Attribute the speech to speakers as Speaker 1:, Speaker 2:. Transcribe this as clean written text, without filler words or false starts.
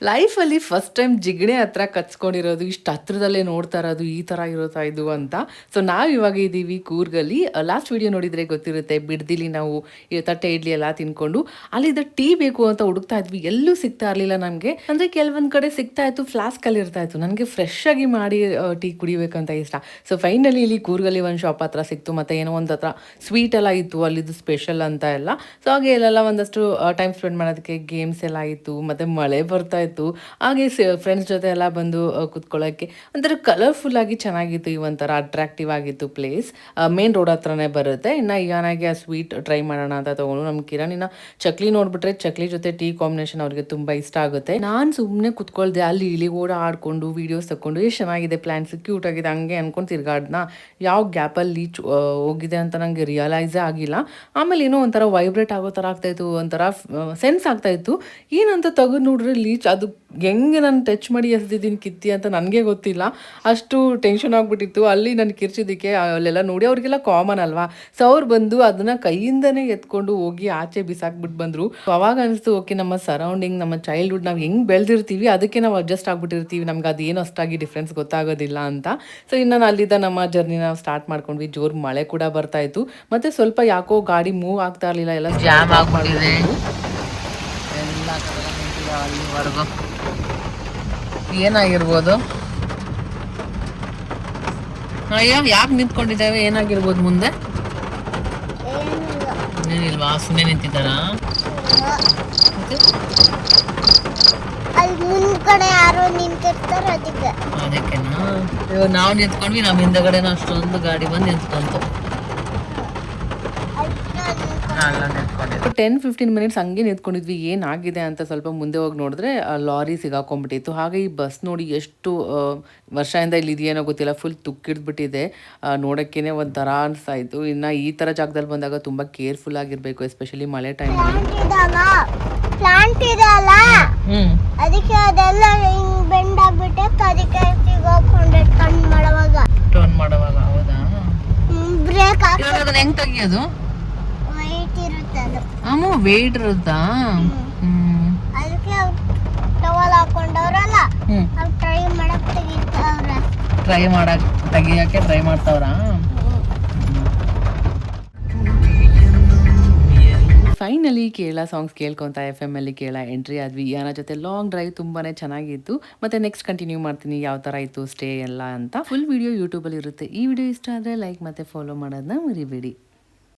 Speaker 1: ಲೈಫಲ್ಲಿ first time ಜಿಗಣೆ ಹತ್ರ ಕಚ್ಕೊಂಡಿರೋದು, ಇಷ್ಟು ಹತ್ರದಲ್ಲೇ ನೋಡ್ತಾ ಇರೋದು, ಈ ಥರ ಇರುತ್ತಾ ಇದು ಅಂತ. ಸೊ ನಾವು ಇವಾಗ ಇದ್ದೀವಿ ಕೂರ್ಗಲ್ಲಿ. ಲಾಸ್ಟ್ ವಿಡಿಯೋ ನೋಡಿದರೆ ಗೊತ್ತಿರುತ್ತೆ, ಬಿಡ್ದಿಲಿ ನಾವು ಈ ತಟ್ಟೆ ಇಡ್ಲಿ ಎಲ್ಲ ತಿನ್ಕೊಂಡು ಅಲ್ಲಿದ್ದ ಟೀ ಬೇಕು ಅಂತ ಹುಡುಕ್ತಾ ಇದ್ವಿ. ಎಲ್ಲೂ ಸಿಗ್ತಾ ಇರಲಿಲ್ಲ ನಮಗೆ. ಅಂದರೆ ಕೆಲವೊಂದು ಕಡೆ ಸಿಗ್ತಾ ಇತ್ತು, ಫ್ಲಾಸ್ಕಲ್ಲಿ ಇರ್ತಾ ಇತ್ತು. ನನಗೆ ಫ್ರೆಶ್ ಆಗಿ ಮಾಡಿ ಟೀ ಕುಡಿಬೇಕಂತ ಇಷ್ಟ. ಸೊ ಫೈನಲಿ ಇಲ್ಲಿ ಕೂರ್ಗಲ್ಲಿ ಒಂದು ಶಾಪ್ ಹತ್ರ ಸಿಕ್ತು. ಮತ್ತು ಏನೋ ಒಂದು ಹತ್ರ ಸ್ವೀಟ್ ಎಲ್ಲ ಇತ್ತು, ಅಲ್ಲಿದ್ದು ಸ್ಪೆಷಲ್ ಅಂತ ಎಲ್ಲ. ಸೊ ಹಾಗೆ ಇಲ್ಲೆಲ್ಲ ಒಂದಷ್ಟು ಟೈಮ್ ಸ್ಪೆಂಡ್ ಮಾಡೋದಕ್ಕೆ ಗೇಮ್ಸ್ ಎಲ್ಲ ಇತ್ತು. ಮತ್ತು ಮಳೆ ಬರ್ತಾ ಇತ್ತು. ಹಾಗೆ ಫ್ರೆಂಡ್ಸ್ ಜೊತೆ ಎಲ್ಲ ಬಂದು ಕುತ್ಕೊಳ್ಳೋಕ್ಕೆ ಒಂಥರ ಕಲರ್ಫುಲ್ ಆಗಿ ಚೆನ್ನಾಗಿತ್ತು. ಈ ಒಂಥರ ಅಟ್ರಾಕ್ಟಿವ್ ಆಗಿತ್ತು ಪ್ಲೇಸ್. ಮೇನ್ ರೋಡ್ ಹತ್ರನೇ ಬರುತ್ತೆ. ಇನ್ನು ಯಾನಾಗಿ ಆ ಸ್ವೀಟ್ ಟ್ರೈ ಮಾಡೋಣ ಅಂತ ತೊಗೊಂಡು ನಮ್ಮ ಕಿರಣಿನ ಚಕ್ಲಿ ನೋಡ್ಬಿಟ್ರೆ ಚಕ್ಲಿ ಜೊತೆ ಟೀ ಕಾಂಬಿನೇಷನ್ ಅವ್ರಿಗೆ ತುಂಬ ಇಷ್ಟ ಆಗುತ್ತೆ. ನಾನು ಸುಮ್ಮನೆ ಕುತ್ಕೊಳ್ದೆ, ಅಲ್ಲಿ ಇಲ್ಲಿ ಆಡ್ಕೊಂಡು ವೀಡಿಯೋಸ್ ತಗೊಂಡು ಎಷ್ಟು ಚೆನ್ನಾಗಿದೆ, ಪ್ಲಾನ್ಸ್ ಕ್ಯೂಟ್ ಆಗಿದೆ ಹಂಗೆ ಅನ್ಕೊಂಡು ತಿರ್ಗಾಡ್ನ. ಯಾವ ಗ್ಯಾಪಲ್ಲಿ ಹೋಗಿದೆ ಅಂತ ನನಗೆ ರಿಯಲೈಸೇ ಆಗಿಲ್ಲ. ಆಮೇಲೆ ಏನೋ ಒಂಥರ ವೈಬ್ರೇಟ್ ಆಗೋ ಥರ ಆಗ್ತಾಯಿತ್ತು, ಒಂಥರ ಸೆನ್ಸ್ ಆಗ್ತಾಯಿತ್ತು. ಏನಂತ ತೆಗೆದು ನೋಡ್ರೆ ಲೀಚ್ ಅದು ಹೆಂಗೆ ನಾನು ಟಚ್ ಮಾಡಿ ಎಸ್ದಿದ್ದೀನಿ ಕಿತ್ತಿ ಅಂತ ನನಗೆ ಗೊತ್ತಿಲ್ಲ. ಅಷ್ಟು ಟೆನ್ಷನ್ ಆಗಿಬಿಟ್ಟಿತ್ತು. ಅಲ್ಲಿ ನಾನು ಕಿರ್ಚಿದ್ದಕ್ಕೆ ಅಲ್ಲೆಲ್ಲ ನೋಡಿ ಅವ್ರಿಗೆಲ್ಲ ಕಾಮನ್ ಅಲ್ವಾ. ಸೊ ಅವ್ರು ಬಂದು ಅದನ್ನು ಕೈಯಿಂದನೇ ಎತ್ಕೊಂಡು ಹೋಗಿ ಆಚೆ ಬಿಸಾಕ್ಬಿಟ್ಟು ಬಂದರು. ಅವಾಗ ಅನಿಸ್ತು, ಓಕೆ ನಮ್ಮ ಸರೌಂಡಿಂಗ್, ನಮ್ಮ ಚೈಲ್ಡ್ಹುಡ್ ನಾವು ಹೆಂಗೆ ಬೆಳೆದಿರ್ತೀವಿ ಅದಕ್ಕೆ ನಾವು ಅಡ್ಜಸ್ಟ್ ಆಗಿಬಿಟ್ಟಿರ್ತೀವಿ, ನಮ್ಗೆ ಅದೇನು ಅಷ್ಟಾಗಿ ಡಿಫ್ರೆನ್ಸ್ ಗೊತ್ತಾಗೋದಿಲ್ಲ ಅಂತ. ಸೊ ಇನ್ನು ಅಲ್ಲಿದ್ದ ನಮ್ಮ ಜರ್ನಿ ನಾವು ಸ್ಟಾರ್ಟ್ ಮಾಡ್ಕೊಂಡ್ವಿ. ಜೋರು ಮಳೆ ಕೂಡ ಬರ್ತಾ ಇತ್ತು. ಮತ್ತು ಸ್ವಲ್ಪ ಯಾಕೋ ಗಾಡಿ ಮೂವ್ ಆಗ್ತಾ ಇರಲಿಲ್ಲ, ಎಲ್ಲ ಜಾಮ್ ಆಗ್ಬಿಟ್ಟಿದೆ ಎಲ್ಲ ಅಲ್ಲಿವರೆಗೂ. ಏನಾಗಿರ್ಬೋದು? ಅಯ್ಯೋ ಯಾಕೆ ನಿಂತ್ಕೊಂಡಿದ್ದಾವೆ? ಏನಾಗಿರ್ಬೋದು ಮುಂದೆ? ಏನಿಲ್ವಾ? ಸುಮ್ಮನೆ ನಿಂತಿದ್ದಾರಾ?
Speaker 2: ಮುಂದ್ಗಡೆ ಯಾರೋ ನಿಂತಿರ್ತಾರೆ
Speaker 1: ಅದಕ್ಕೆನಾ ಇವಾಗ ನಾವು ನಿಂತ್ಕೊಂಡ್ವಿ. ನಮ್ಮ ಹಿಂದಗಡೆನ ಅಷ್ಟೊಂದು ಗಾಡಿ ಬಂದು ನಿಂತ್ಕೊಂತು. 10-15 ಮಿನಿಟ್ಸ್ ಹಂಗೆ ನಿಂತ್ಕೊಂಡಿದ್ವಿ. ಏನಾಗಿದೆ ಅಂತ ಸ್ವಲ್ಪ ಮುಂದೆ ಹೋಗಿ ನೋಡಿದ್ರೆ ಲಾರಿ ಸಿಗಾಕೊಂಡ್ಬಿಟ್ಟಿತ್ತು. ಹಾಗೆ ಈ ಬಸ್ ನೋಡಿ ಎಷ್ಟು ವರ್ಷದಿಂದ ಇಲ್ಲಿ ಇದೆಯೇನೋ ಗೊತ್ತಿಲ್ಲ, ಫುಲ್ ತುಕ್ಕಿಡ್ಬಿಟ್ಟಿದೆ. ನೋಡೋಕ್ಕೇ ಒಂಥರ ಅನಿಸ್ತಾ ಇತ್ತು. ಇನ್ನು ಈ ಥರ ಜಾಗದಲ್ಲಿ ಬಂದಾಗ ತುಂಬ ಕೇರ್ಫುಲ್ ಆಗಿರಬೇಕು, ಎಸ್ಪೆಷಲಿ ಮಳೆ ಟೈಮಲ್ಲಿ.
Speaker 2: ಪ್ಲಾಂಟ್ ಇದೆ ಅಲ್ಲ, ಅದಕ್ಕೆ ಅದೆಲ್ಲ ಹಿಂಗ್ ಬೆಂಡ್ ಆಗ್ಬಿಟ್ಟೆ, ಅದಕ್ಕೆ ಸಿಗಾಕೊಂಡೆ ಟರ್ನ್ ಮಾಡುವಾಗ.
Speaker 1: ಹೌದಾ?
Speaker 2: ಬ್ರೇಕ್
Speaker 1: ಅದನ್ನ ಹೆಂಗ್ ತೆಗಿಯೋದು?
Speaker 2: ವೈಟ್ ಇರುತ್ತೆ ಅದು.
Speaker 1: ಅಮ್ಮ ವೇಟ್ ಇರುತ್ತಾ?
Speaker 2: ಅದಕ್ಕೆ ಟವಲ್ ಹಾಕೊಂಡವ್ರಲ್ಲ, ಅವ್ರು
Speaker 1: ತೆಗಿಯಕ್ಕೆ ಟ್ರೈ ಮಾಡ್ತಾವ್ರಾ? ಫೈನಲಿ ಕೇರಳ ಸಾಂಗ್ಸ್ ಕೇಳ್ಕೊತಾ FM ಅಲ್ಲಿ ಕೇರಳ ಎಂಟ್ರಿ ಆದ್ವಿ. ಯಾನ ಜೊತೆ ಲಾಂಗ್ ಡ್ರೈವ್ ತುಂಬಾನೇ ಚೆನ್ನಾಗಿತ್ತು. ಮತ್ತೆ ನೆಕ್ಸ್ಟ್ ಕಂಟಿನ್ಯೂ ಮಾಡ್ತೀನಿ ಯಾವ ಥರ ಇತ್ತು ಸ್ಟೇ ಎಲ್ಲ ಅಂತ. ಫುಲ್ ವಿಡಿಯೋ ಯೂಟ್ಯೂಬಲ್ಲಿ ಇರುತ್ತೆ. ಈ ವಿಡಿಯೋ ಇಷ್ಟ ಆದರೆ ಲೈಕ್ ಮತ್ತೆ ಫಾಲೋ ಮಾಡೋದನ್ನ ಮರಿಬೇಡಿ.